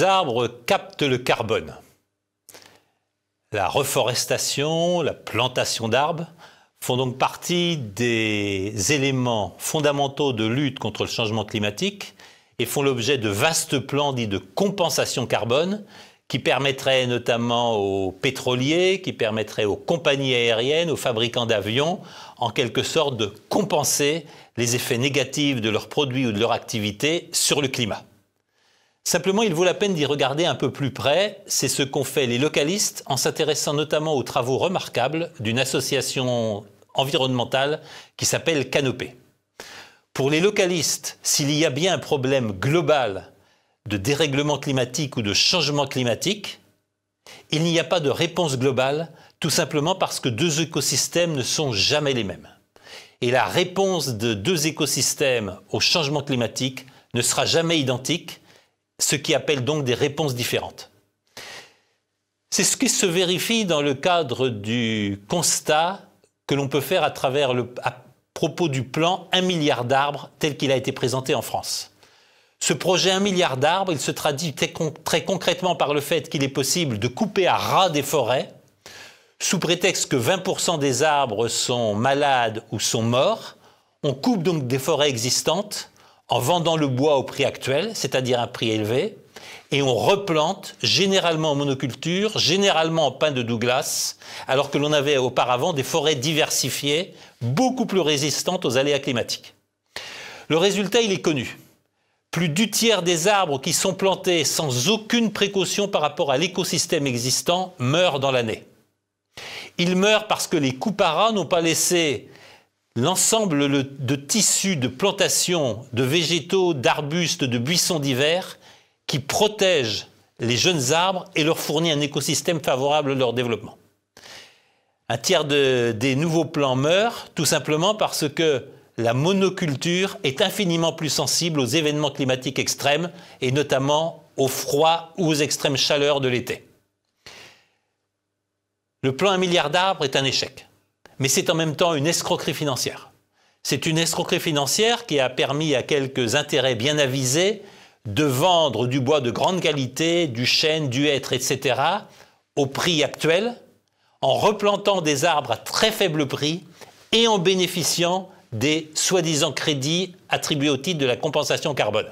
les arbres captent le carbone. La reforestation, la plantation d'arbres font donc partie des éléments fondamentaux de lutte contre le changement climatique et font l'objet de vastes plans dits de compensation carbone qui permettraient notamment aux pétroliers, qui permettraient aux compagnies aériennes, aux fabricants d'avions, en quelque sorte de compenser les effets négatifs de leurs produits ou de leur activité sur le climat. Simplement, il vaut la peine d'y regarder un peu plus près. C'est ce qu'ont fait les localistes en s'intéressant notamment aux travaux remarquables d'une association environnementale qui s'appelle Canopée. Pour les localistes, s'il y a bien un problème global de dérèglement climatique ou de changement climatique, il n'y a pas de réponse globale, tout simplement parce que deux écosystèmes ne sont jamais les mêmes. Et la réponse de deux écosystèmes au changement climatique ne sera jamais identique, ce qui appelle donc des réponses différentes. C'est ce qui se vérifie dans le cadre du constat que l'on peut faire à propos du plan 1 milliard d'arbres tel qu'il a été présenté en France. Ce projet 1 milliard d'arbres, il se traduit très concrètement par le fait qu'il est possible de couper à ras des forêts, sous prétexte que 20% des arbres sont malades ou sont morts. On coupe donc des forêts existantes en vendant le bois au prix actuel, c'est-à-dire un prix élevé, et on replante généralement en monoculture, généralement en pin de Douglas, alors que l'on avait auparavant des forêts diversifiées, beaucoup plus résistantes aux aléas climatiques. Le résultat, il est connu. Plus du tiers des arbres qui sont plantés sans aucune précaution par rapport à l'écosystème existant meurent dans l'année. Ils meurent parce que les coupes à ras n'ont pas laissé l'ensemble de tissus de plantation, de végétaux, d'arbustes, de buissons d'hiver qui protègent les jeunes arbres et leur fournit un écosystème favorable à leur développement. Un tiers des nouveaux plants meurent tout simplement parce que la monoculture est infiniment plus sensible aux événements climatiques extrêmes et notamment au froid ou aux extrêmes chaleurs de l'été. Le plan 1 milliard d'arbres est un échec. Mais c'est en même temps une escroquerie financière. C'est une escroquerie financière qui a permis à quelques intérêts bien avisés de vendre du bois de grande qualité, du chêne, du hêtre, etc. au prix actuel, en replantant des arbres à très faible prix et en bénéficiant des soi-disant crédits attribués au titre de la compensation carbone.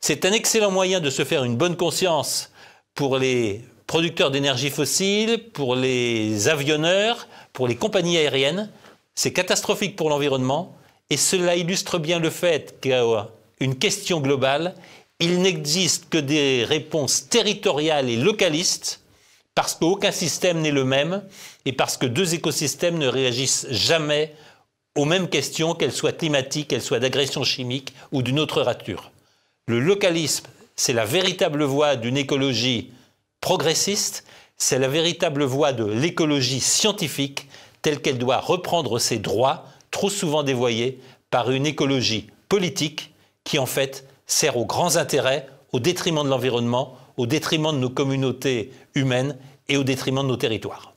C'est un excellent moyen de se faire une bonne conscience pour les producteurs d'énergie fossile, pour les avionneurs, pour les compagnies aériennes. C'est catastrophique pour l'environnement et cela illustre bien le fait qu'une question globale, il n'existe que des réponses territoriales et localistes parce qu'aucun système n'est le même et parce que deux écosystèmes ne réagissent jamais aux mêmes questions, qu'elles soient climatiques, qu'elles soient d'agression chimique ou d'une autre nature. Le localisme, c'est la véritable voie d'une écologie progressiste, c'est la véritable voie de l'écologie scientifique telle qu'elle doit reprendre ses droits, trop souvent dévoyés par une écologie politique qui en fait sert aux grands intérêts au détriment de l'environnement, au détriment de nos communautés humaines et au détriment de nos territoires.